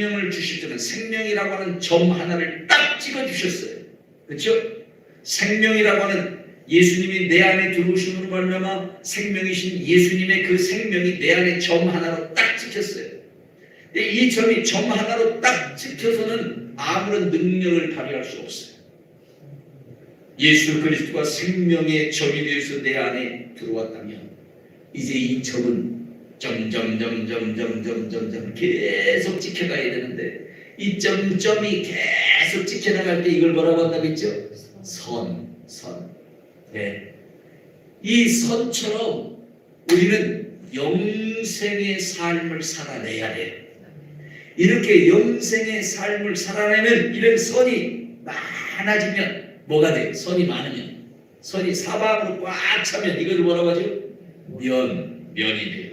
생명을 주실 때는 생명이라고 하는 점 하나를 딱 찍어 주셨어요. 그렇죠? 생명이라고 하는 예수님이 내 안에 들어오심으로 말미암아 생명이신 예수님의 그 생명이 내 안에 점 하나로 딱 찍혔어요. 근데 이 점이 점 하나로 딱 찍혀서는 아무런 능력을 발휘할 수 없어요. 예수 그리스도가 생명의 점이 되어서 내 안에 들어왔다면 이제 이 점은 점점점점점점점 계속 찍혀가야 되는데 이 점점이 계속 찍혀나갈 때 이걸 뭐라고 한다고 했죠? 선. 네. 이 선처럼 우리는 영생의 삶을 살아내야 돼요. 이렇게 영생의 삶을 살아내면 이런 선이 많아지면 뭐가 돼요? 선이 많으면 선이 사방으로 꽉 차면 이걸 뭐라고 하죠? 면이 돼요.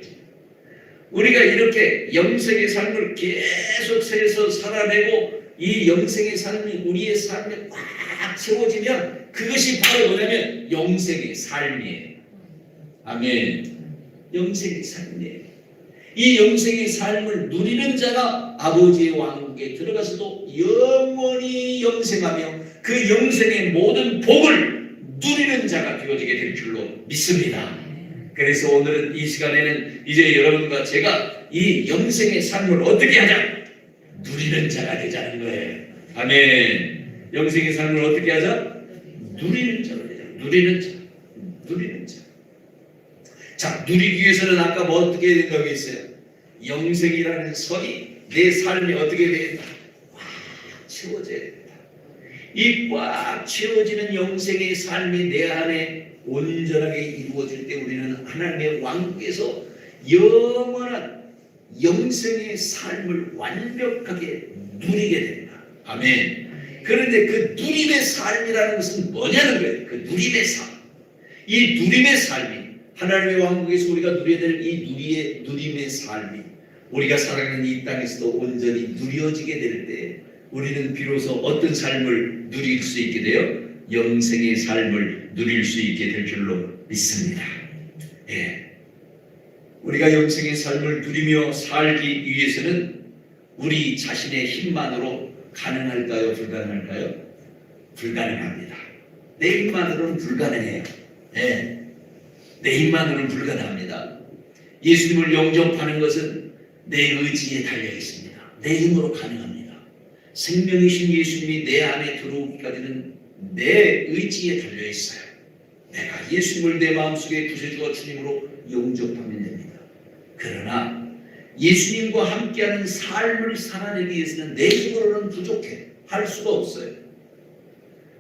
우리가 이렇게 영생의 삶을 계속해서 살아내고 이 영생의 삶이 우리의 삶에 꽉 채워지면 그것이 바로 뭐냐면 영생의 삶이에요. 아멘. 영생의 삶이에요. 이 영생의 삶을 누리는 자가 아버지의 왕국에 들어가서도 영원히 영생하며 그 영생의 모든 복을 누리는 자가 되어지게 될 줄로 믿습니다. 그래서 오늘은 이 시간에는 이제 여러분과 제가 이 영생의 삶을 어떻게 하자? 누리는 자가 되자는 거예요. 아멘. 영생의 삶을 어떻게 하자? 누리는 자가 되자. 누리는 자. 자, 누리기 위해서는 아까 뭐 어떻게 해야 된다고 했어요? 영생이라는 선이 내 삶이 어떻게 해야 된다? 꽉 채워져야 된다. 이 꽉 채워지는 영생의 삶이 내 안에 온전하게 이루어질 때 우리는 하나님의 왕국에서 영원한 영생의 삶을 완벽하게 누리게 된다. 아멘. 그런데 그 누림의 삶이라는 것은 뭐냐는 거예요. 그 누림의 삶. 이 누림의 삶이 하나님의 왕국에서 우리가 누려야 될 이 누림의 삶이 우리가 살아가는 이 땅에서도 온전히 누려지게 될 때 우리는 비로소 어떤 삶을 누릴 수 있게 돼요? 영생의 삶을 누릴 수 있게 될 줄로 믿습니다. 예. 우리가 영생의 삶을 누리며 살기 위해서는 우리 자신의 힘만으로 가능할까요? 불가능할까요? 불가능합니다. 내 힘만으로는 불가능해요. 예. 내 힘만으로는 불가능합니다. 예수님을 영접하는 것은 내 의지에 달려 있습니다. 내 힘으로 가능합니다. 생명이신 예수님이 내 안에 들어오기까지는 내 의지에 달려 있어요. 내가 예수님을 내 마음속에 구세주와 주님으로 영접하면 됩니다. 그러나 예수님과 함께하는 삶을 살아내기 위해서는 내 힘으로는 부족해. 할 수가 없어요.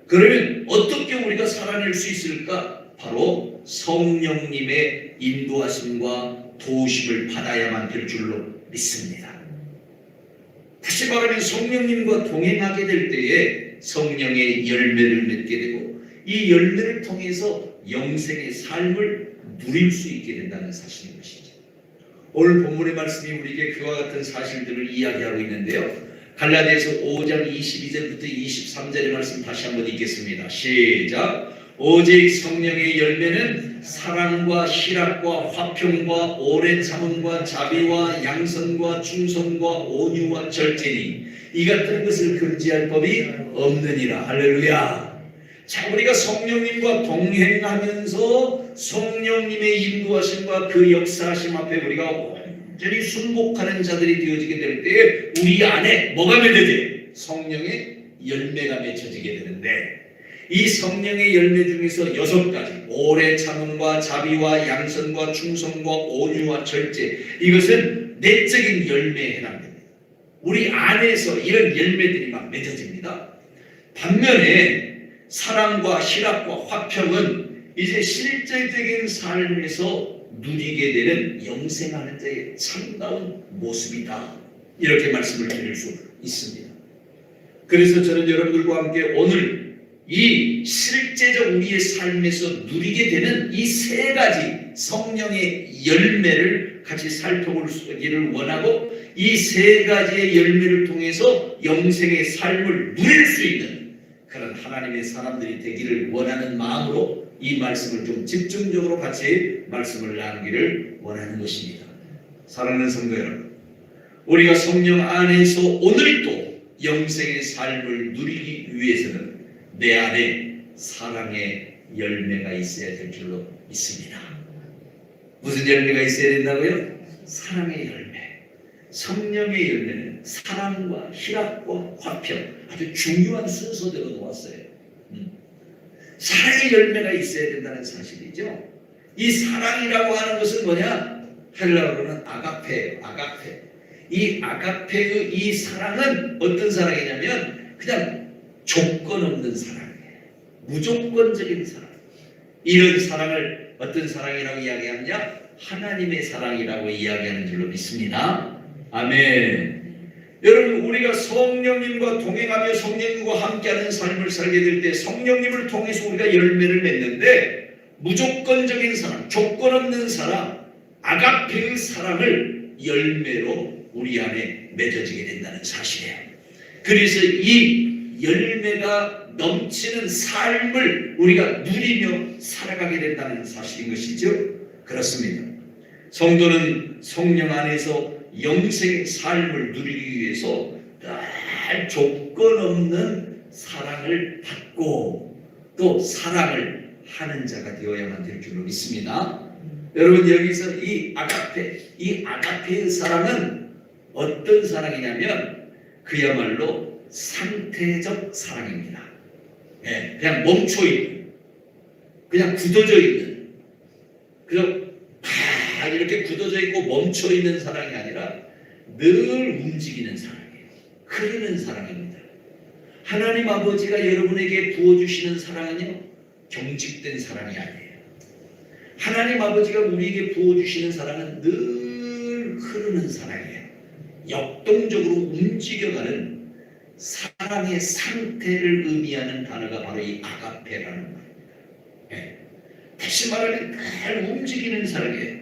그러면 어떻게 우리가 살아낼 수 있을까? 바로 성령님의 인도하심과 도우심을 받아야만 될 줄로 믿습니다. 다시 말하면 성령님과 동행하게 될 때에 성령의 열매를 맺게 되고 이 열매를 통해서 영생의 삶을 누릴 수 있게 된다는 사실인 것이죠. 오늘 본문의 말씀이 우리에게 그와 같은 사실들을 이야기하고 있는데요. 갈라디아서 5장 22절부터 23절의 말씀 다시 한번 읽겠습니다. 시작. 오직 성령의 열매는 사랑과 희락과 화평과 오랜 참음과 자비와 양선과 충성과 온유와 절제니 이 같은 것을 금지할 법이 없느니라. 할렐루야. 자, 우리가 성령님과 동행하면서 성령님의 인도하심과 그 역사하심 앞에 우리가 완전히 순복하는 자들이 되어지게 될 때 우리 안에 뭐가 맺어져요? 성령의 열매가 맺혀지게 되는데 이 성령의 열매 중에서 6가지 오래 참음과 자비와 양선과 충성과 온유와 절제 이것은 내적인 열매에 해당됩니다. 우리 안에서 이런 열매들이 막 맺어집니다. 반면에 사랑과 희락과 화평은 이제 실제적인 삶에서 누리게 되는 영생하는 자의 참다운 모습이다. 이렇게 말씀을 드릴 수 있습니다. 그래서 저는 여러분들과 함께 오늘 이 실제적 우리의 삶에서 누리게 되는 이 3가지 성령의 열매를 같이 살펴보기를 원하고 이 3가지의 열매를 통해서 영생의 삶을 누릴 수 있는 그런 하나님의 사람들이 되기를 원하는 마음으로 이 말씀을 좀 집중적으로 같이 말씀을 나누기를 원하는 것입니다. 사랑하는 성도 여러분, 우리가 성령 안에서 오늘도 영생의 삶을 누리기 위해서는 내 안에 사랑의 열매가 있어야 될 줄로 믿습니다. 무슨 열매가 있어야 된다고요? 사랑의 열매. 성령의 열매는 사랑과 희락과 화평, 아주 중요한 순서대로 놓았어요. 사랑의 열매가 있어야 된다는 사실이죠. 이 사랑이라고 하는 것은 뭐냐? 헬라어로는 아가페예요. 아가페. 이 아가페의 이 사랑은 어떤 사랑이냐면 그냥 조건 없는 사랑이에요. 무조건적인 사랑. 이런 사랑을 어떤 사랑이라고 이야기하느냐? 하나님의 사랑이라고 이야기하는 줄로 믿습니다. 아멘. 여러분, 우리가 성령님과 동행하며 성령님과 함께하는 삶을 살게 될 때 성령님을 통해서 우리가 열매를 맺는데, 무조건적인 사랑, 조건 없는 사랑, 아가페의 사랑을 열매로 우리 안에 맺어지게 된다는 사실이에요. 그래서 이 열매가 넘치는 삶을 우리가 누리며 살아가게 된다는 사실인 것이죠. 그렇습니다. 성도는 성령 안에서 영생의 삶을 누리기 위해서 늘 조건 없는 사랑을 받고 또 사랑을 하는 자가 되어야만 될 줄로 믿습니다. 여러분, 여기서 이 아가페의 사랑은 어떤 사랑이냐면 그야말로 상태적 사랑입니다. 그냥 멈춰있는, 그냥 굳어져 있는, 그냥 이렇게 굳어져 있고 멈춰 있는 사랑이 아니라 늘 움직이는 사랑이에요. 흐르는 사랑입니다. 하나님 아버지가 여러분에게 부어주시는 사랑은요, 경직된 사랑이 아니에요. 하나님 아버지가 우리에게 부어주시는 사랑은 늘 흐르는 사랑이에요. 역동적으로 움직여가는 사랑의 상태를 의미하는 단어가 바로 이 아가페라는 말입니다. 다시 말하면 늘 움직이는 사랑이에요.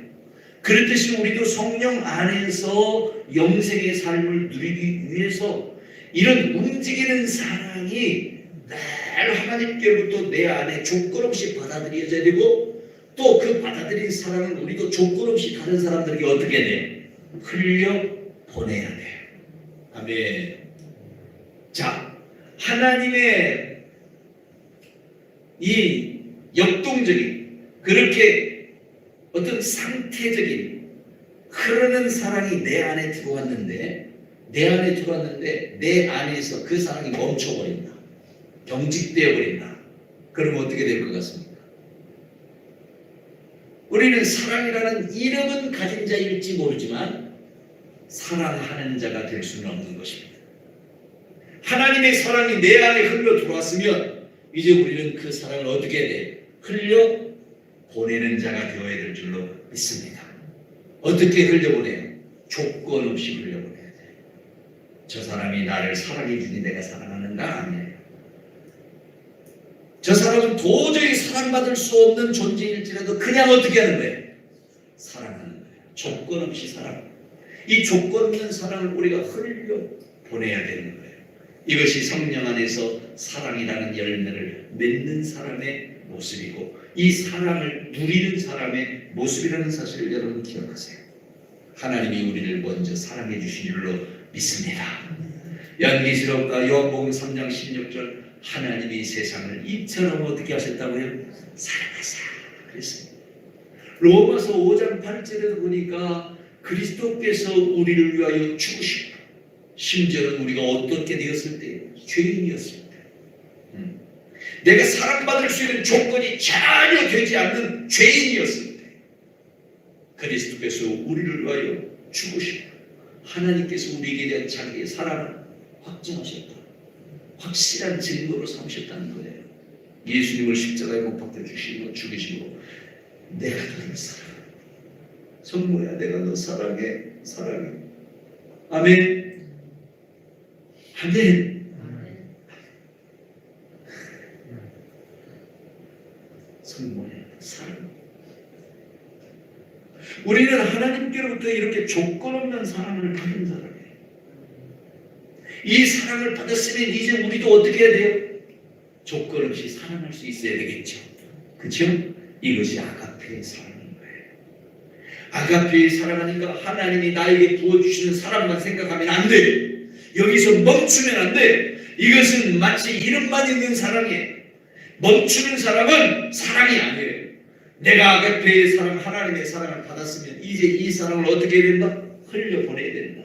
그렇듯이 우리도 성령 안에서 영생의 삶을 누리기 위해서 이런 움직이는 사랑이 늘 하나님께로부터 내 안에 조건 없이 받아들여져야 되고, 또 그 받아들인 사랑은 우리도 조건 없이 다른 사람들에게 어떻게 돼요? 흘려 보내야 돼요. 아멘. 자, 하나님의 이 역동적인, 그렇게 어떤 상태적인 흐르는 사랑이 내 안에 들어왔는데 내 안에서 그 사랑이 멈춰버린다. 경직되어 버린다. 그러면 어떻게 될 것 같습니까? 우리는 사랑이라는 이름은 가진 자일지 모르지만 사랑하는 자가 될 수는 없는 것입니다. 하나님의 사랑이 내 안에 흘러 들어왔으면 이제 우리는 그 사랑을 어떻게 해야 돼? 흘려 보내는 자가 되어야 될 줄로 믿습니다. 어떻게 흘려보내요? 조건 없이 흘려보내야 돼요. 저 사람이 나를 사랑해 주니 내가 사랑하는가? 아니에요. 저 사람은 도저히 사랑받을 수 없는 존재일지라도 그냥 어떻게 하는 거예요? 사랑하는 거예요. 조건 없이 사랑. 이 조건 없는 사랑을 우리가 흘려보내야 되는 거예요. 이것이 성령 안에서 사랑이라는 열매를 맺는 사람의 모습이고, 이 사랑을 누리는 사람의 모습이라는 사실을 여러분 기억하세요. 하나님이 우리를 먼저 사랑해 주신 줄로 믿습니다. 요한계시록과 요한복음 3장 16절, 하나님이 세상을 이처럼 어떻게 하셨다고요? 사랑하사 그랬습니다. 로마서 5장 8절에도 보니까 그리스도께서 우리를 위하여 죽으시고, 심지어는 우리가 어떻게 되었을 때? 죄인이었을 때, 내가 사랑받을 수 있는 조건이 전혀 되지 않는 죄인이었을 때 그리스도께서 우리를 위하여 죽으시고 하나님께서 우리에게 대한 자기의 사랑을 확증하셨다. 확실한 증거로 삼으셨다는 거예요. 예수님을 십자가에 못 박혀 주시고 죽이시고 내가 너를 사랑해. 성모야, 내가 너 사랑해. 사랑해. 아멘. 아멘. 성모야, 사랑. 우리는 하나님께로부터 이렇게 조건 없는 사랑을 받은 사람이에요. 이 사랑을 받았으면 이제 우리도 어떻게 해야 돼요? 조건 없이 사랑할 수 있어야 되겠죠. 그렇죠? 이것이 아가페의 사랑인 거예요. 아가페의 사랑하니까 하나님이 나에게 부어주시는 사랑만 생각하면 안 돼. 여기서 멈추면 안 돼. 이것은 마치 이름만 있는 사랑이에요. 멈추는 사랑은 사랑이 아니에요. 내가 아가페의 사랑, 하나님의 사랑을 받았으면 이제 이 사랑을 어떻게 해야 된다? 흘려보내야 된다.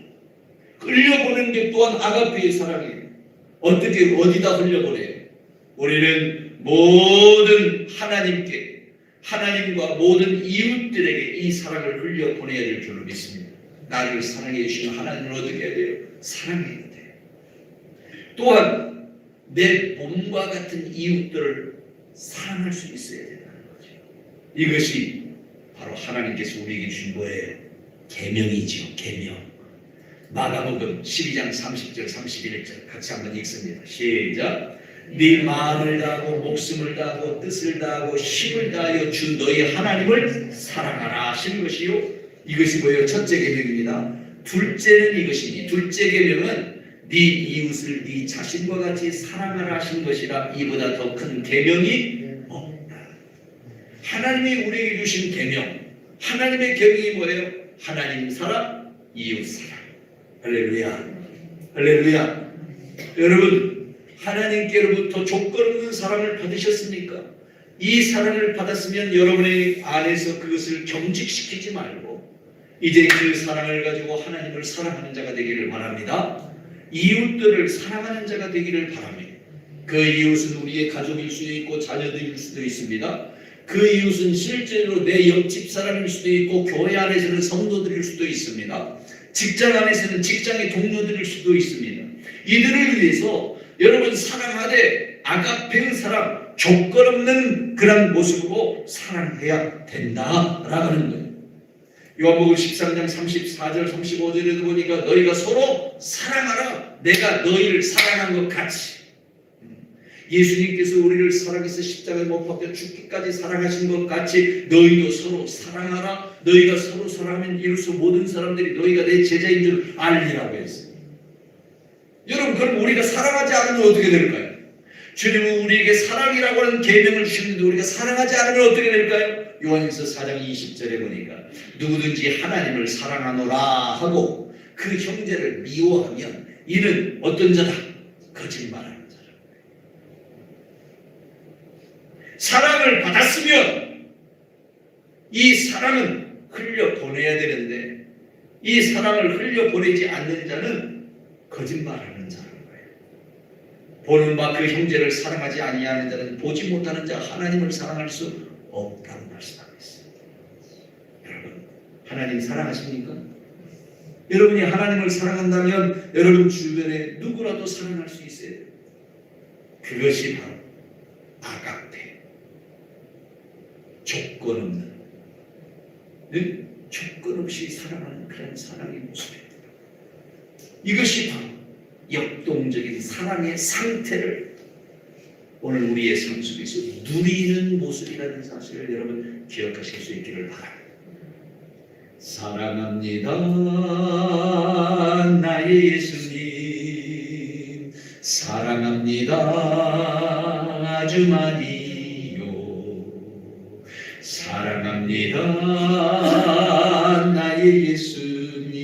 흘려보내는 게 또한 아가페의 사랑이에요. 어떻게 어디다 흘려보내요? 우리는 모든 하나님께, 하나님과 모든 이웃들에게 이 사랑을 흘려보내야 될 줄로 믿습니다. 나를 사랑해 주시는 하나님을 어떻게 해야 돼요? 사랑해야 돼요. 또한 내 몸과 같은 이웃들을 사랑할 수 있어야 된다는 거죠. 이것이 바로 하나님께서 우리에게 주신 뭐예요? 계명이죠. 계명. 마가복음 12장 30절 31절 같이 한번 읽습니다. 시작. 네 마음을 다하고 목숨을 다하고 뜻을 다하고 힘을 다하여 주 너희 하나님을 사랑하라 하신 것이요. 이것이 뭐예요? 첫째 계명입니다. 둘째는 이것이니 둘째 계명은 네 이웃을 네 자신과 같이 사랑하라 하신 것이라 이보다 더 큰 계명이 없다. 하나님이 우리에게 주신 계명, 하나님의 계명이 뭐예요? 하나님 사랑, 이웃 사랑. 할렐루야, 할렐루야. 여러분, 하나님께로부터 조건 없는 사랑을 받으셨습니까? 이 사랑을 받았으면 여러분의 안에서 그것을 경직시키지 말고 이제 그 사랑을 가지고 하나님을 사랑하는 자가 되기를 바랍니다. 이웃들을 사랑하는 자가 되기를 바랍니다. 그 이웃은 우리의 가족일 수도 있고 자녀들일 수도 있습니다. 그 이웃은 실제로 내 옆집 사람일 수도 있고 교회 안에서는 성도들일 수도 있습니다. 직장 안에서는 직장의 동료들일 수도 있습니다. 이들을 위해서 여러분 사랑하되 아가페의 사랑, 조건 없는 그런 모습으로 사랑해야 된다라는 거예요. 요한복음 13장 34절 35절에도 보니까 너희가 서로 사랑하라. 내가 너희를 사랑한 것 같이. 예수님께서 우리를 사랑해서 십자가에 못 박혀 죽기까지 사랑하신 것 같이 너희도 서로 사랑하라. 너희가 서로 사랑하면 이로써 모든 사람들이 너희가 내 제자인 줄 알리라고 했어요. 여러분, 그럼 우리가 사랑하지 않으면 어떻게 될까요? 주님은 우리에게 사랑이라고 하는 계명을 주시는데 우리가 사랑하지 않으면 어떻게 될까요? 요한일서 4장 20절에 보니까 누구든지 하나님을 사랑하노라 하고 그 형제를 미워하면 이는 어떤 자다? 거짓말하는 자라. 사랑을 받았으면 이 사랑은 흘려보내야 되는데 이 사랑을 흘려보내지 않는 자는 거짓말하는 자라는 거예요. 보는 바 그 형제를 사랑하지 아니하는 자는 보지 못하는 자 하나님을 사랑할 수 없다고 말씀하고 있습니다. 여러분, 하나님 사랑하십니까? 여러분이 하나님을 사랑한다면 여러분 주변에 누구라도 사랑할 수 있어야 돼요. 그것이 바로 아가페, 조건 없는, 조건 없이 사랑하는 그런 사랑의 모습입니다. 이것이 바로 역동적인 사랑의 상태를 오늘 우리의 삶 속에서 누리는 모습이라는 사실을 여러분 기억하실 수 있기를 바랍니다. 사랑합니다 나의 예수님, 사랑합니다 아주 많이요, 사랑합니다 나의 예수님,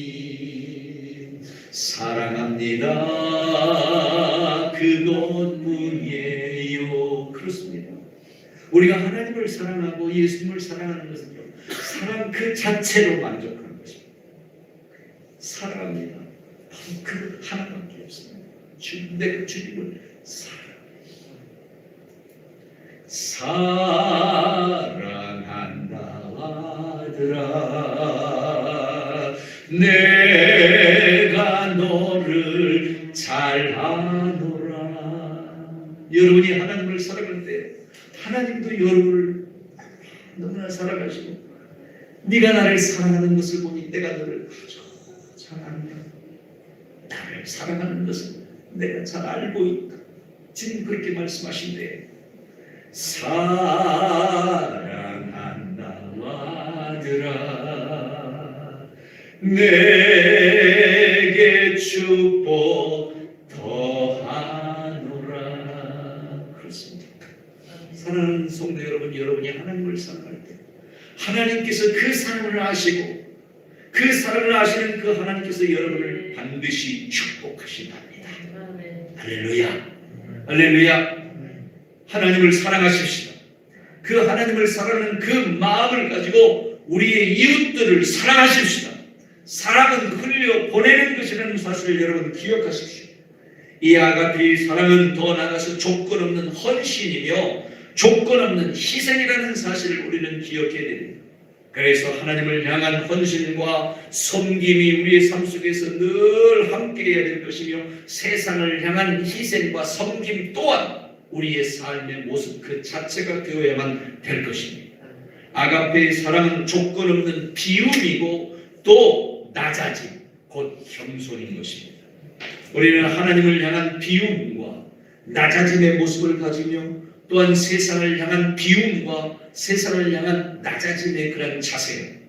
사랑합니다 그것뿐이에요. 그렇습니다. 우리가 하나님을 사랑하고 예수님을 사랑하는 것은요, 사랑 그 자체로 만족하는 것입니다. 사랑합니다. 바로 그 하나밖에 없습니다. 내가 주님을 사랑한다 아들아, 내가 너를 잘 아노라. 여러분이 하나님을 사랑할 때 하나님도 여러분을 너무나 사랑하시고, 네가 나를 사랑하는 것을 보니 내가 너를 아주 잘 안다. 나를 사랑하는 것을 내가 잘 알고 있다. 지금 그렇게 말씀하신대. 사랑한다 아들아, 내게 축복 더하노라. 그렇습니다. 사랑하는 성도 여러분, 여러분이 하나님을 사랑할 때 하나님께서 그 사랑을 아시고 그 사랑을 아시는 그 하나님께서 여러분을 반드시 축복하신답니다. 할렐루야, 할렐루야. 하나님을 사랑하십시다. 그 하나님을 사랑하는 그 마음을 가지고 우리의 이웃들을 사랑하십시다. 사랑은 흘려 보내는 것이라는 사실을 여러분 기억하십시오. 이 아가페의 사랑은 더 나아가서 조건 없는 헌신이며 조건 없는 희생이라는 사실을 우리는 기억해야 됩니다. 그래서 하나님을 향한 헌신과 섬김이 우리의 삶 속에서 늘 함께해야 될 것이며 세상을 향한 희생과 섬김 또한 우리의 삶의 모습 그 자체가 되어야만 될 것입니다. 아가페의 사랑은 조건 없는 비움이고 또 낮아짐, 곧 겸손인 것입니다. 우리는 하나님을 향한 비움과 낮아짐의 모습을 가지며 또한 세상을 향한 비움과 세상을 향한 낮아짐의 그런 자세,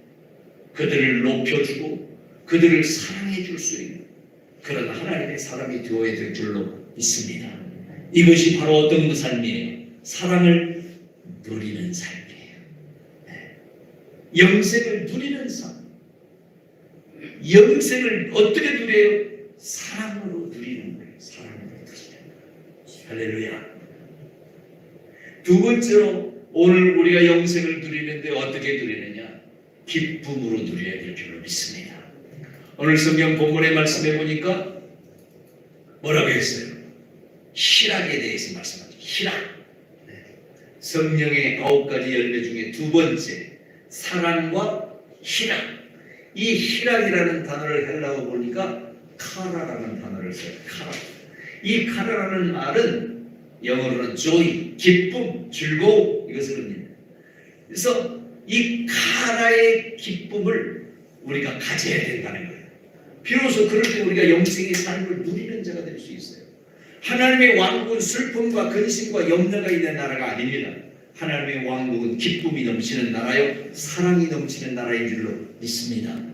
그들을 높여주고 그들을 사랑해 줄 수 있는 그런 하나님의 사람이 되어야 될 줄로 믿습니다. 이것이 바로 어떤 삶이에요? 사랑을 누리는 삶이에요. 영생을 누리는 삶. 영생을 어떻게 누려요? 사랑으로 누리는 거예요. 사랑으로 누리는 거예요. 할렐루야. 두 번째로 오늘 우리가 영생을 누리는데 어떻게 누리느냐? 기쁨으로 누려야 될 줄로 믿습니다. 오늘 성경 본문의 말씀해 보니까 뭐라고 했어요? 희락에 대해서 말씀하죠. 희락. 성령의 9가지 열매 중에 두 번째, 사랑과 희락. 이 희락이라는 단어를 헬라어 보니까 카라라는 단어를 써요. 카라. 이 카라라는 말은 영어로는 joy, 기쁨, 즐거움 이것을 의미합니다. 그래서 이 카라의 기쁨을 우리가 가져야 된다는 거예요. 비로소 그럴 때 우리가 영생의 삶을 누리는 자가 될 수 있어요. 하나님의 왕국은 슬픔과 근심과 염려가 있는 나라가 아닙니다. 하나님의 왕국은 기쁨이 넘치는 나라요, 사랑이 넘치는 나라인 줄로 믿습니다.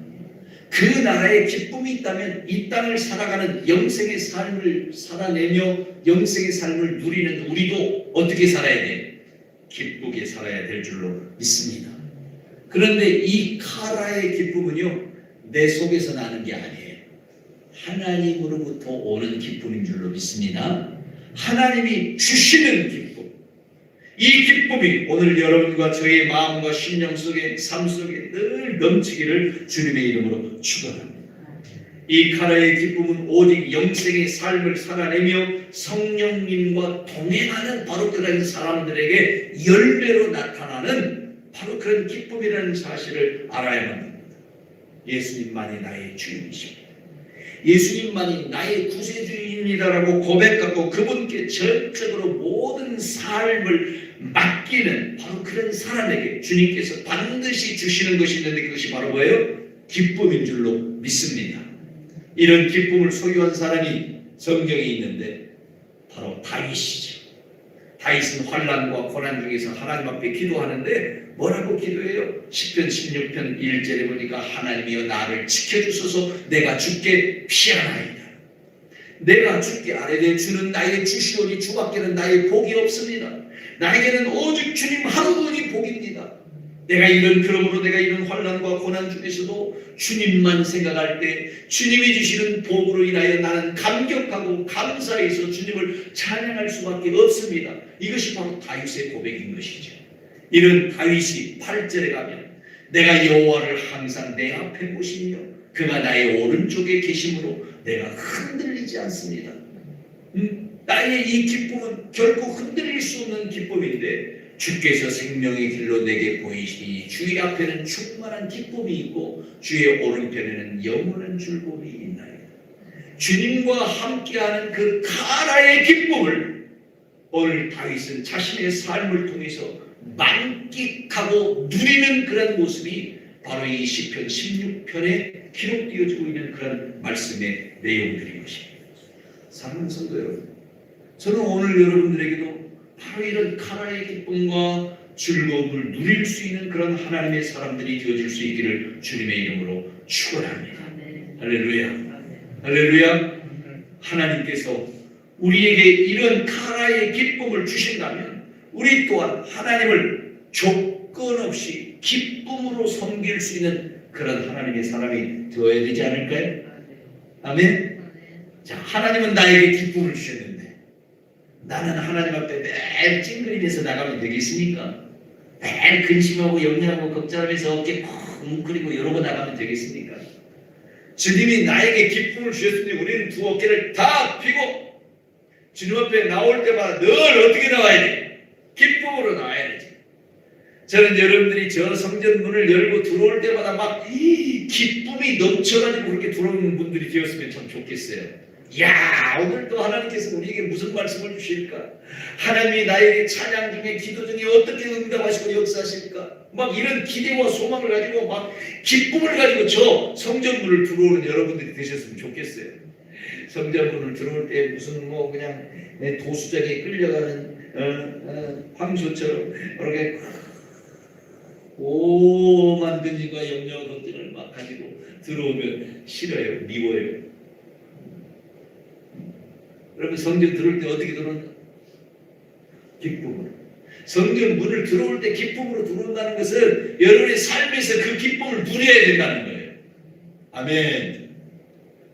그 나라에 기쁨이 있다면 이 땅을 살아가는 영생의 삶을 살아내며 영생의 삶을 누리는 우리도 어떻게 살아야 돼요? 기쁘게 살아야 될 줄로 믿습니다. 그런데 이 카라의 기쁨은요, 내 속에서 나는 게 아니에요. 하나님으로부터 오는 기쁨인 줄로 믿습니다. 하나님이 주시는 기쁨. 이 기쁨이 오늘 여러분과 저의 마음과 심령 속에 삶 속에 늘 넘치기를 주님의 이름으로 축원합니다. 이 카라의 기쁨은 오직 영생의 삶을 살아내며 성령님과 동행하는 바로 그런 사람들에게 열매로 나타나는 바로 그런 기쁨이라는 사실을 알아야만 합니다. 예수님만이 나의 주님이십니다. 예수님만이 나의 구세주입니다라고 고백하고 그분께 전적으로 모든 삶을 맡기는 바로 그런 사람에게 주님께서 반드시 주시는 것이 있는데 그것이 바로 뭐예요? 기쁨인 줄로 믿습니다. 이런 기쁨을 소유한 사람이 성경에 있는데 바로 다윗이죠. 다윗은 환난과 고난 중에서 하나님 앞에 기도하는데 뭐라고 기도해요? 시편 16편 1절에 보니까 하나님이여 나를 지켜주소서 내가 주께 피하나이다. 내가 주께 아뢰되 주는 나의 주시오니 주밖에는 나의 복이 없습니다. 나에게는 오직 주님 한 분이 복입니다. 그러므로 내가 이런 환난과 고난 중에서도 주님만 생각할 때 주님이 주시는 복으로 인하여 나는 감격하고 감사해서 주님을 찬양할 수밖에 없습니다. 이것이 바로 다윗의 고백인 것이죠. 이런 다윗이 8절에 가면 내가 여호와를 항상 내 앞에 보시며 그가 나의 오른쪽에 계심으로 내가 흔들리지 않습니다. 나의 이 기쁨은 결코 흔들릴 수 없는 기쁨인데 주께서 생명의 길로 내게 보이시니 주의 앞에는 충만한 기쁨이 있고 주의 오른편에는 영원한 즐거움이 있나이다. 주님과 함께하는 그 카라의 기쁨을 오늘 다윗은 자신의 삶을 통해서 만끽하고 누리는 그런 모습이 바로 이 시편 16편에 기록되어지고 있는 그런 말씀의 내용들인 것입니다. 사랑하는 성도 여러분, 저는 오늘 여러분들에게도 바로 이런 카라의 기쁨과 즐거움을 누릴 수 있는 그런 하나님의 사람들이 되어질 수 있기를 주님의 이름으로 축원합니다. 할렐루야. 할렐루야. 하나님께서 우리에게 이런 카라의 기쁨을 주신다면 우리 또한 하나님을 조건 없이 기쁨으로 섬길 수 있는 그런 하나님의 사람이 되어야 되지 않을까요? 아멘? 자, 하나님은 나에게 기쁨을 주셨는데 나는 하나님 앞에 매일 찡그리면서 나가면 되겠습니까? 매일 근심하고 염려하고 걱정하면서 어깨 쿵 뭉클이고 이러고 나가면 되겠습니까? 주님이 나에게 기쁨을 주셨으니 우리는 두 어깨를 다 펴고 주님 앞에 나올 때마다 늘 어떻게 나와야 돼? 기쁨으로 나와야 되지. 저는 여러분들이 저 성전 문을 열고 들어올 때마다 막 이 기쁨이 넘쳐가지고 그렇게 들어오는 분들이 되었으면 참 좋겠어요. 야, 오늘 또 하나님께서 우리에게 무슨 말씀을 주실까? 하나님이 나에게 찬양 중에 기도 중에 어떻게 응답하시고 역사하실까? 막 이런 기대와 소망을 가지고 막 기쁨을 가지고 저 성전문을 들어오는 여러분들이 되셨으면 좋겠어요. 성전문을 들어올 때 무슨 뭐 그냥 도수장에 끌려가는 황소처럼 그렇게 오만 근심과 염려와 걱정을 막 가지고 들어오면 싫어요, 미워요. 여러분 성전 들어올 때 어떻게 들어오나? 기쁨으로. 성전 문을 들어올 때 기쁨으로 들어온다는 것은 여러분의 삶에서 그 기쁨을 누려야 된다는 거예요. 아멘.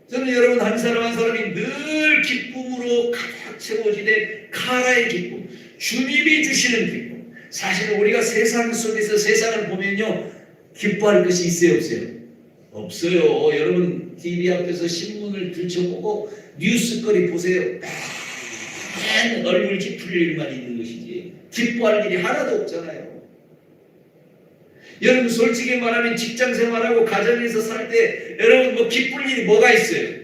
저는 여러분 한 사람 한 사람이 늘 기쁨으로 가득 채워지되 카라의 기쁨, 주님이 주시는 기쁨. 사실 우리가 세상 속에서 세상을 보면요 기뻐할 것이 있어요 없어요? 없어요. 여러분 TV 앞에서 신문을 들춰보고 뉴스거리 보세요. 맨 얼굴 찌푸릴 일만 있는 것이지 기뻐할 일이 하나도 없잖아요. 여러분 솔직히 말하면 직장생활하고 가정에서 살 때 여러분 뭐 기쁠 일이 뭐가 있어요?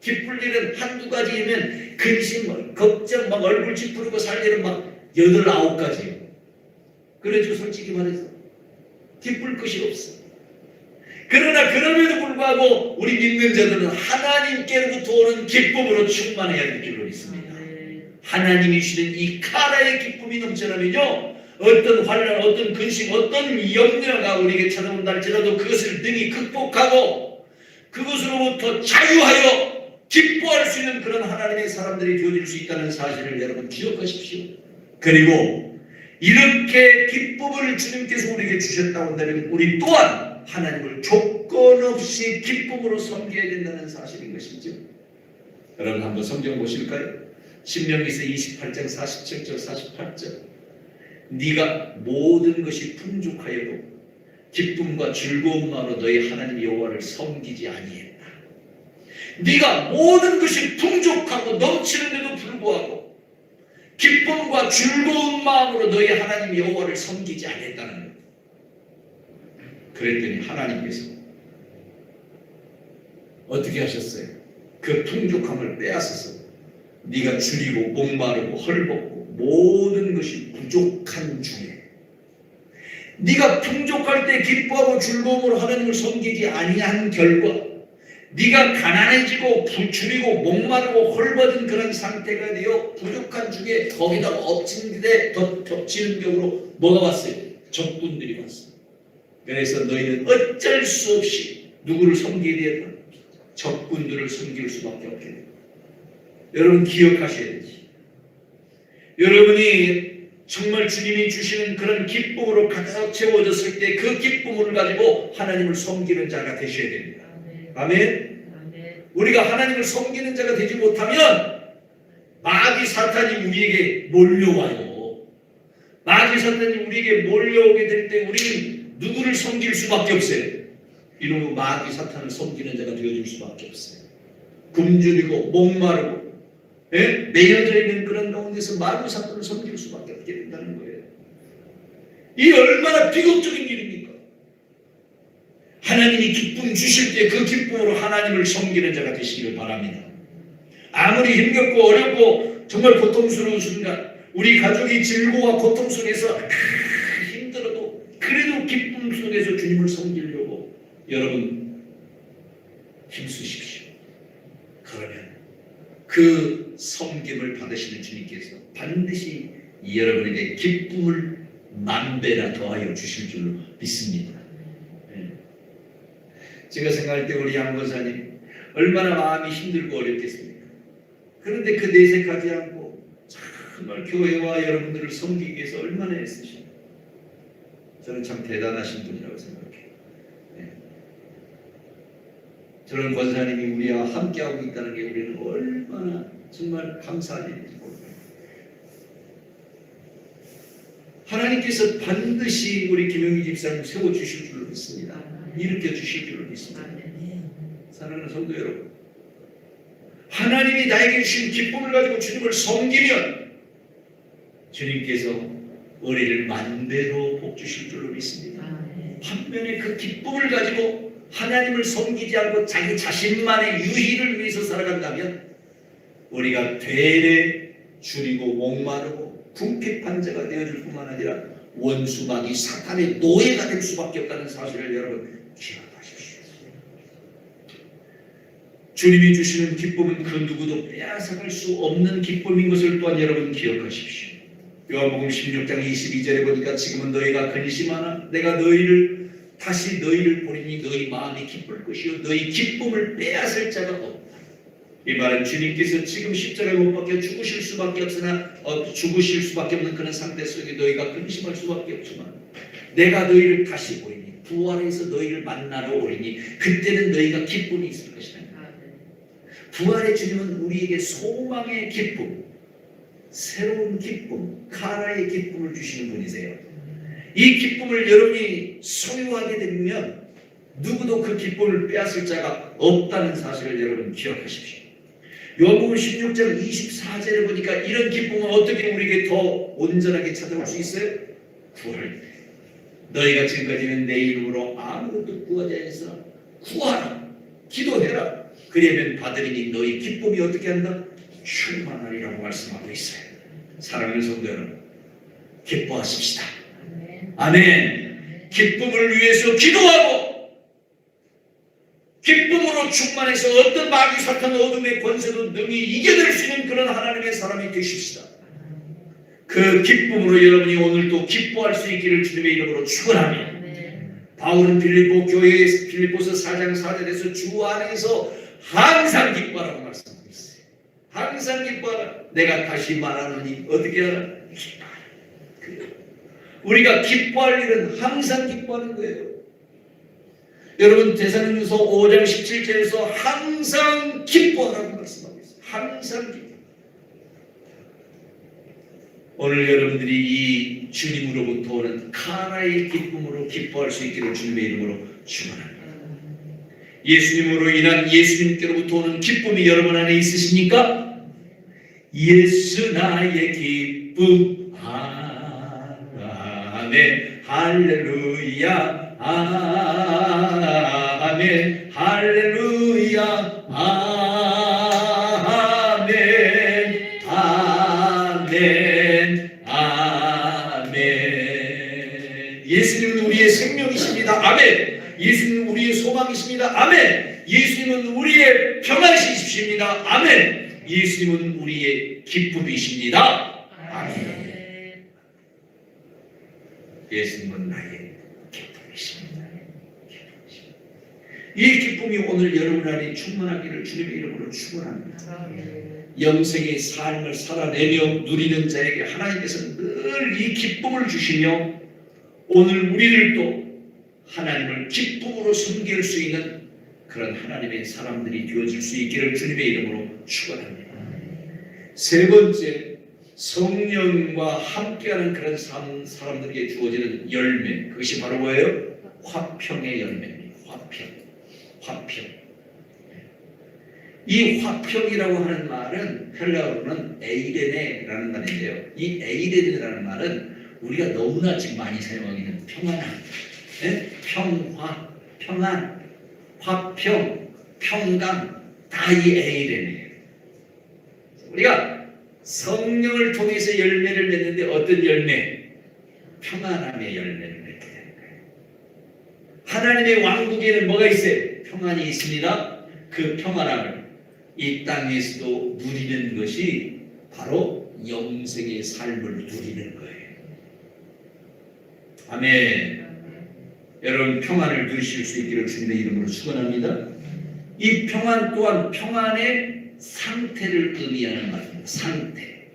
기쁠 일은 한두 가지이면 근심, 걱정, 막 얼굴 찌푸리고 살 일은 막 8, 9가지예요. 그래도 솔직히 말해서 기쁠 것이 없어. 그러나 그럼에도 불구하고 우리 믿는 자들은 하나님께로부터 오는 기쁨으로 충만해야 될 줄로 믿습니다. 하나님이 주시는 이 카라의 기쁨이 넘쳐나면요 어떤 환난, 어떤 근심, 어떤 염려가 우리에게 찾아온다 할지라도 그것을 능히 극복하고 그것으로부터 자유하여 기뻐할 수 있는 그런 하나님의 사람들이 되어질 수 있다는 사실을 여러분 기억하십시오. 그리고 이렇게 기쁨을 주님께서 우리에게 주셨다고 한다면 우리 또한 하나님을 조건 없이 기쁨으로 섬겨야 된다는 사실인 것이죠. 여러분 한번 성경 보실까요? 신명기서 28장 47절 48절 네가 모든 것이 풍족하여도 기쁨과 즐거운 마음으로 너희 하나님 여호와를 섬기지 아니했다. 네가 모든 것이 풍족하고 넘치는데도 불구하고 기쁨과 즐거운 마음으로 너희 하나님 여호와를 섬기지 않았다는 거예요. 그랬더니 하나님께서 어떻게 하셨어요? 그 풍족함을 빼앗아서 네가 줄이고 목마르고 헐벗고 모든 것이 부족한 중에 네가 풍족할 때 기뻐하고 즐거움으로 하나님을 섬기지 아니한 결과 네가 가난해지고 줄이고 목마르고 헐벗은 그런 상태가 되어 부족한 중에 거기다가 엎친 데 더 겹치는 격으로 뭐가 왔어요? 적군들이 왔어요. 그래서 너희는 어쩔 수 없이 누구를 섬기게 되었다? 적군들을 섬길 수밖에 없게 됩니다. 여러분 기억하셔야 되지. 여러분이 정말 주님이 주시는 그런 기쁨으로 가득 채워졌을 때 그 기쁨을 가지고 하나님을 섬기는 자가 되셔야 됩니다. 아멘. 우리가 하나님을 섬기는 자가 되지 못하면 마귀 사탄이 우리에게 몰려와요. 마귀 사탄이 우리에게 몰려오게 될 때 우리는 누구를 섬길 수밖에 없어요. 이놈의 마귀 사탄을 섬기는 자가 되어줄 수밖에 없어요. 굶주리고 목마르고 매여져 있는 그런 가운데서 마귀 사탄을 섬길 수밖에 없게 된다는 거예요. 이 얼마나 비극적인 일입니까? 하나님이 기쁨 주실 때 그 기쁨으로 하나님을 섬기는 자가 되시기를 바랍니다. 아무리 힘겹고 어렵고 정말 고통스러운 순간 우리 가족이 질고와 고통 속에서 힘들어도 그래도 기쁨 속에서 주님을 섬기려고 여러분 힘쓰십시오. 그러면 그 섬김을 받으시는 주님께서 반드시 여러분에게 기쁨을 만배나 더하여 주실 줄로 믿습니다. 제가 생각할 때 우리 양 권사님 얼마나 마음이 힘들고 어렵겠습니까? 그런데 그 내색하지 않고 정말 교회와 여러분들을 섬기기 위해서 얼마나 애쓰시고 저는 참 대단하신 분이라고 생각해요. 네. 저런 권사님이 우리와 함께하고 있다는 게 우리는 얼마나 정말 감사한 일인지 모릅니다. 하나님께서 반드시 우리 김영희 집사님 세워주실 줄로 믿습니다. 일으켜 주실 줄로 믿습니다. 사랑하는 성도 여러분, 하나님이 나에게 주신 기쁨을 가지고 주님을 섬기면 주님께서 우리를 만대로 복 주실 줄로 믿습니다. 반면에 그 기쁨을 가지고 하나님을 섬기지 않고 자기 자신만의 유희를 위해서 살아간다면 우리가 되레 줄이고 목마르고 궁핍한 자가 되어줄 뿐만 아니라 원수마귀 사탄의 노예가 될 수밖에 없다는 사실을 여러분 기억하십시오. 주님이 주시는 기쁨은 그 누구도 빼앗아갈 수 없는 기쁨인 것을 또한 여러분 기억하십시오. 요한복음 16장 22절에 보니까 지금은 너희가 근심하나 내가 다시 너희를 보리니 너희 마음이 기쁠 것이요 너희 기쁨을 빼앗을 자가 없다. 이 말은 주님께서 지금 십자가에 못 박혀 죽으실 수밖에 없는 그런 상태 속에 너희가 근심할 수밖에 없지만 내가 너희를 다시 보리니 부활해서 너희를 만나러 오리니 그때는 너희가 기쁨이 있을 것이다. 부활의 주님은 우리에게 소망의 기쁨, 새로운 기쁨, 카라의 기쁨을 주시는 분이세요. 이 기쁨을 여러분이 소유하게 되면 누구도 그 기쁨을 빼앗을 자가 없다는 사실을 여러분 기억하십시오. 요한복음 16장 24절에 보니까 이런 기쁨은 어떻게 우리에게 더 온전하게 찾아올 수 있어요? 구할 때. 너희가 지금까지는 내 이름으로 아무것도 구하지 않았으나 구하라, 기도해라. 그러면 받으리니 너희 기쁨이 어떻게 한다? 충만하리라고 말씀하고 있어요. 사랑하는 성도 여러분, 기뻐하십시다. 아멘. 기쁨을 위해서 기도하고 기쁨으로 충만해서 어떤 마귀 사탄 어둠의 권세도 능히 이겨낼 수 있는 그런 하나님의 사람이 되십시다. 그 기쁨으로 여러분이 오늘도 기뻐할 수 있기를 주님의 이름으로 축원합니다. 바울은 빌립보서 4장 4절에서 주 안에서 항상 기뻐하라고 말씀하고 있어요. 항상 기뻐하라. 내가 다시 말하노니 어떻게 하라? 기뻐하라. 우리가 기뻐할 일은 항상 기뻐하는 거예요. 여러분 데살로니가서 5장 17절에서 항상 기뻐하라고 말씀하고 있어요. 항상 기뻐. 오늘 여러분들이 이 주님으로부터 오는 카라의 기쁨으로 기뻐할 수 있기를 주님의 이름으로 축원합니다. 예수님으로 인한 예수님께로부터 오는 기쁨이 여러분 안에 있으십니까? 예수 나의 기쁨. 아멘. 할렐루야. 아멘. 할렐루야. 아멘. 아멘. 아멘. 예수님은 우리의 생명이십니다. 아멘. 예수님은 우리의 소망이십니다. 아멘. 예수님은 우리의 평안이십니다. 아멘. 예수님은 우리의 기쁨이십니다. 아멘. 예수님은 나의 기쁨이십니다. 이 기쁨이 오늘 여러분 안에 충만하기를 주님의 이름으로 축원합니다. 영생의 삶을 살아내며 누리는 자에게 하나님께서는 늘 이 기쁨을 주시며 오늘 우리를 또 하나님을 기쁨으로 섬길 수 있는 그런 하나님의 사람들이 되어질 수 있기를 주님의 이름으로 축원합니다. 세 번째, 성령과 함께하는 그런 사람들에게 주어지는 열매, 그것이 바로 뭐예요? 화평의 열매입니다. 화평. 이 화평이라고 하는 말은 헬라어로는 에이레네라는 말인데요. 이 에이레네라는 말은 우리가 너무나 지금 많이 사용하고 있는 평안함, 평화, 평안, 화평, 평강, 다 이 에이레네예요. 우리가 성령을 통해서 열매를 맺는데 어떤 열매? 평안함의 열매를 맺게 되는 거예요. 하나님의 왕국에는 뭐가 있어요? 평안이 있습니다. 그 평안함을 이 땅에서도 누리는 것이 바로 영생의 삶을 누리는 거예요. 아멘. 여러분 평안을 누리실 수 있기를 주님의 이름으로 축원합니다. 이 평안 또한 평안의 상태를 의미하는 말입니다. 상태.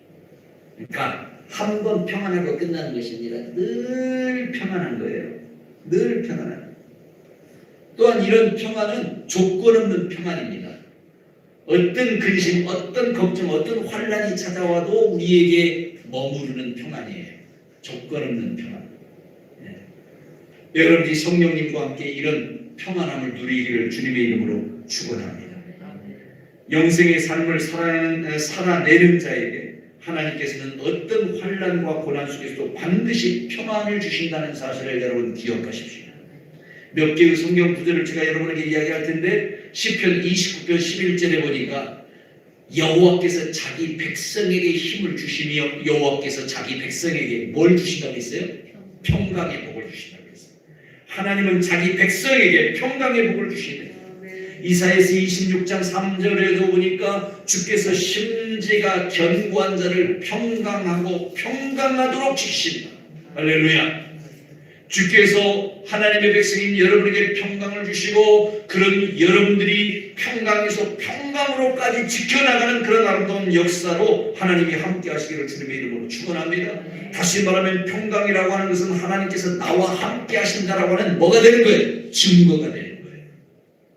그러니까 한 번 평안하고 끝나는 것이 아니라 늘 평안한 거예요. 늘 평안한. 또한 이런 평안은 조건 없는 평안입니다. 어떤 근심, 어떤 걱정, 어떤 환란이 찾아와도 우리에게 머무르는 평안이에요. 조건 없는 평안. 여러분이 성령님과 함께 이런 평안함을 누리기를 주님의 이름으로 축원합니다. 영생의 삶을 살아내는 자에게 하나님께서는 어떤 환난과 고난 속에서도 반드시 평안을 주신다는 사실을 여러분 기억하십시오. 몇 개의 성경 구절을 제가 여러분에게 이야기할 텐데 시편 29편 11절에 보니까 여호와께서 자기 백성에게 힘을 주시며 여호와께서 자기 백성에게 뭘 주신다고 했어요? 평강의 복을 주신다고 했어요. 하나님은 자기 백성에게 평강의 복을 주시네. 이사야서 26장 3절에도 보니까 주께서 심지가 견고한 자를 평강하고 평강하도록 지키신다. 할렐루야. 주께서 하나님의 백성인 여러분에게 평강을 주시고 그런 여러분들이 평강에서 평강으로까지 지켜나가는 그런 아름다운 역사로 하나님이 함께 하시기를 주님의 이름으로 축원합니다. 다시 말하면 평강이라고 하는 것은 하나님께서 나와 함께 하신다라고 하는 뭐가 되는 거예요? 증거가 되는 거예요.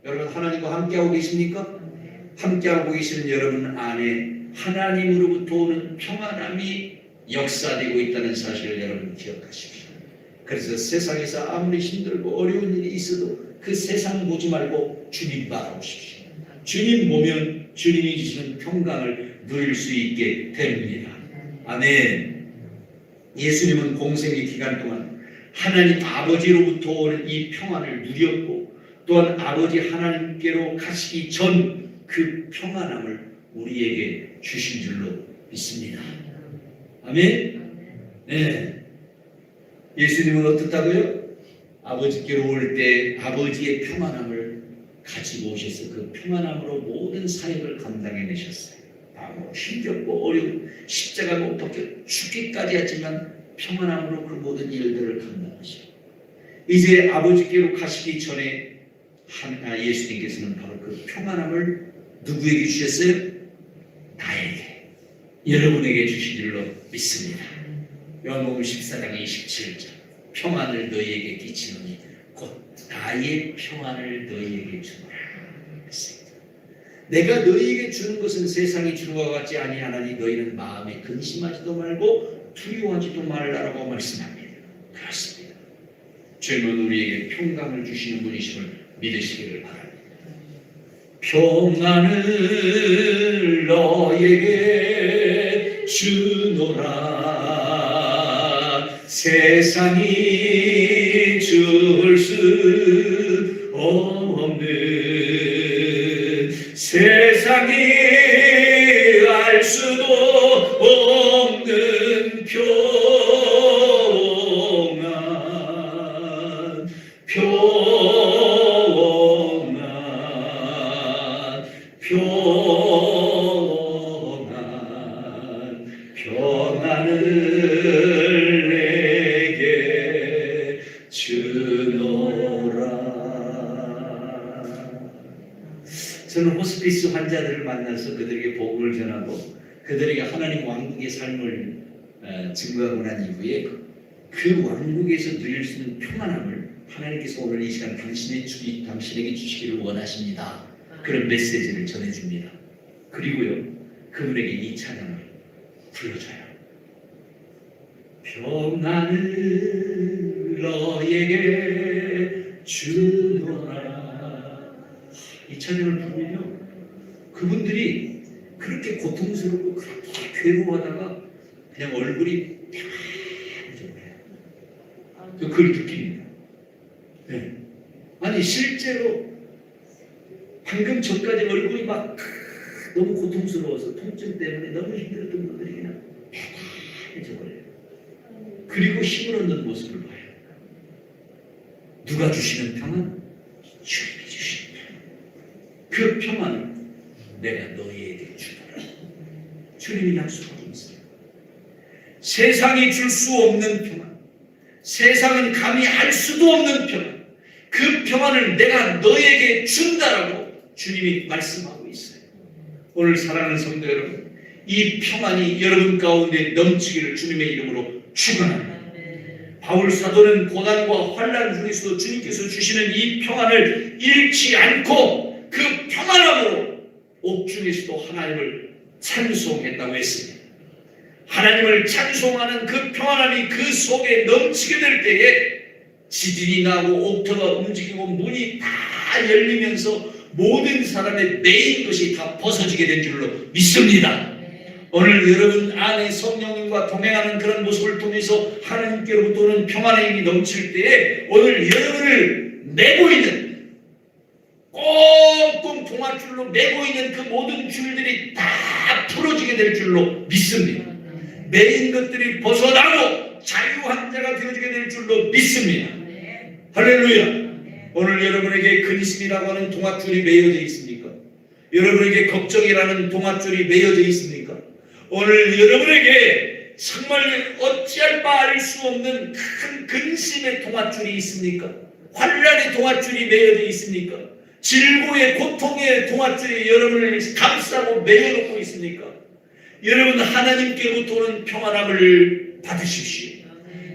여러분 하나님과 함께하고 계십니까? 함께하고 계시는 여러분 안에 하나님으로부터 오는 평안함이 역사되고 있다는 사실을 여러분 기억하십시오. 그래서 세상에서 아무리 힘들고 어려운 일이 있어도 그 세상 보지 말고 주님 바라보십시오. 주님 보면 주님이 주시는 평강을 누릴 수 있게 됩니다. 아멘. 예수님은 공생의 기간 동안 하나님 아버지로부터 오는 이 평안을 누렸고 또한 아버지 하나님께로 가시기 전 그 평안함을 우리에게 주신 줄로 믿습니다. 아멘. 네. 예수님은 어떻다고요? 아버지께로 올 때 아버지의 평안함을 가지고 오셔서 그 평안함으로 모든 사역을 감당해내셨어요. 힘겹고 어려운 십자가 못 박혀 죽기까지 했지만 평안함으로 그 모든 일들을 감당하시고 이제 아버지께로 가시기 전에 예수님께서는 바로 그 평안함을 누구에게 주셨어요? 나에게, 여러분에게 주신 줄로 믿습니다. 요한복음 14장 27절 평안을 너희에게 끼치노니 곧 나의 평안을 너희에게 주노라 했습니다. 내가 너희에게 주는 것은 세상이 주는 것과 같지 아니하나니 너희는 마음에 근심하지도 말고 두려워하지도 말라라고 말씀합니다. 그렇습니다. 주님은 우리에게 평강을 주시는 분이심을 믿으시기를 바랍니다. 평안을 너에게 주노라 세상이 줄 수 없는 세상이 알 수도 없는 평안을 내게 주노라. 저는 호스피스 환자들을 만나서 그들에게 복음을 전하고 그들에게 하나님 왕국의 삶을 증거하고 난 이후에 그 왕국에서 누릴 수 있는 평안함을 하나님께서 오늘 이 시간 당신에게 주시기를 원하십니다. 그런 메시지를 전해줍니다. 그리고요 그분에게 이 찬양을 불러줘요. 평안을 너에게 주노라. 이 찬양을 부르면요 그분들이 그렇게 고통스럽고 그렇게 괴로워하다가 그냥 얼굴이 평안해져요. 그걸 느낍니다. 네. 아니 실제로 방금 전까지 얼굴이 막 너무 고통스러워서 통증 때문에 너무 힘들었던 분들이 그냥 평안해져 버려요. 그리고 힘을 얻는 모습을 봐요. 누가 주시는 평안? 주님이 주시는 평안. 그 평안을 내가 너희에게 주노라. 주님이 약속하고 있어요. 세상이 줄 수 없는 평안, 세상은 감히 알 수도 없는 평안, 그 평안을 내가 너희에게 준다라고 주님이 말씀하고 있어요. 오늘 사랑하는 성도 여러분, 이 평안이 여러분 가운데 넘치기를 주님의 이름으로 축원합니다. 바울 사도는 고난과 환난 중에서도 주님께서 주시는 이 평안을 잃지 않고 그 평안함으로 옥중에서도 하나님을 찬송했다고 했습니다. 하나님을 찬송하는 그 평안함이 그 속에 넘치게 될 때에 지진이 나고 옥토가 움직이고 문이 다 열리면서 모든 사람의 매인 것이 다 벗어지게 된 줄로 믿습니다. 오늘 여러분 안에 성령님과 동행하는 그런 모습을 통해서 하나님께로부터 오는 평안의 힘이 넘칠 때에 오늘 여러분을 메고 있는 꽁꽁 동아줄로 메고 있는 그 모든 줄들이 다 풀어지게 될 줄로 믿습니다. 매인 것들이 벗어나고 자유한 자가 되어지게 될 줄로 믿습니다. 할렐루야. 오늘 여러분에게 근심이라고 하는 동아줄이 매여져 있습니까? 여러분에게 걱정이라는 동아줄이 매여져 있습니까? 오늘 여러분에게 정말 어찌할 바 알 수 없는 큰 근심의 동아줄이 있습니까? 환난의 동아줄이 매여져 있습니까? 질고의 고통의 동아줄이 여러분을 감싸고 매여놓고 있습니까? 여러분 하나님께로부터 오는 평안함을 받으십시오.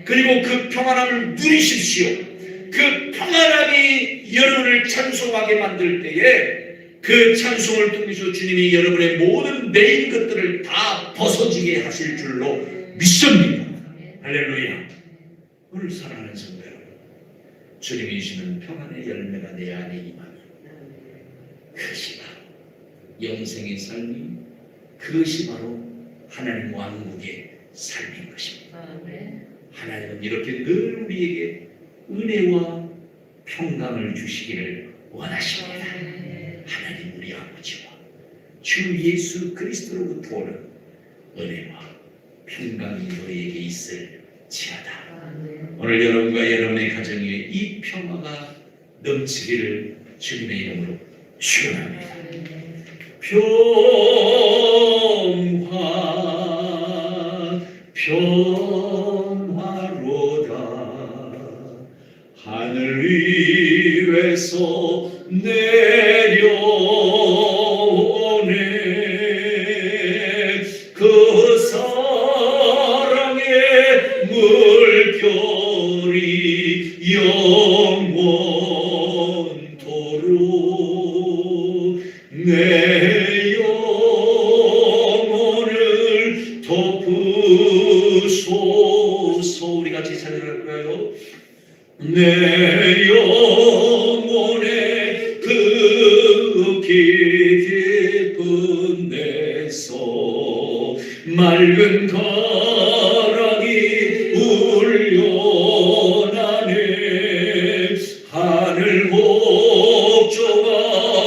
그리고 그 평안함을 누리십시오. 그 평안함이 여러분을 찬송하게 만들 때에 그 찬송을 통해서 주님이 여러분의 모든 매인 것들을 다 벗어지게 하실 줄로 믿습니다. 할렐루야. 오늘 사랑하는 성도 여러분, 주님이 주시는 평안의 열매가 내 안에 임하니 그것이 바로 영생의 삶이, 그것이 바로 하나님 왕국의 삶인 것입니다. 하나님은 이렇게 늘 우리에게 은혜와 평강을 주시기를 원하십니다. 하나님 우리 아버지와 주 예수 그리스도로부터 오는 은혜와 평강이 너희에게 있을지어다. 오늘 여러분과 여러분의 가정 위에 이 평화가 넘치기를 주님의 이름으로 축원합니다. 평화로다. 하늘 위에서 내려오네. 그 사랑의 물결이 영원토록 내 영혼을 덮으소서. 우리 같이 찬양할까요? 내 영혼의 그 깊은 데서 맑은 가랑이 울려나네. 하늘 목조가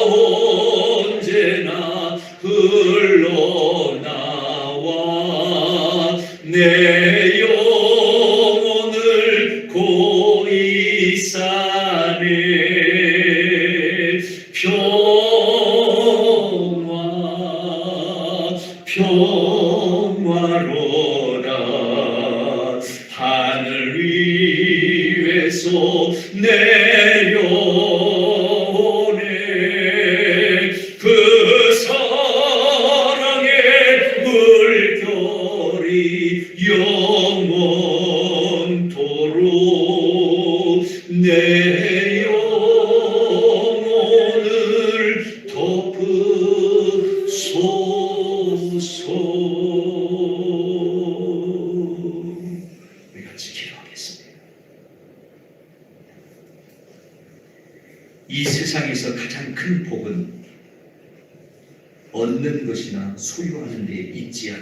언제나 흘러나와 내 영혼을 고이 싸네. 평화로라. 하늘 위에서 내려오네. 그 사랑의 물결이 영원토록 내 영혼을 덮으소서. 우리 같이 기도하겠습니다. 이 세상에서 가장 큰 복은 얻는 것이나 소유하는 데 있지 않습니다.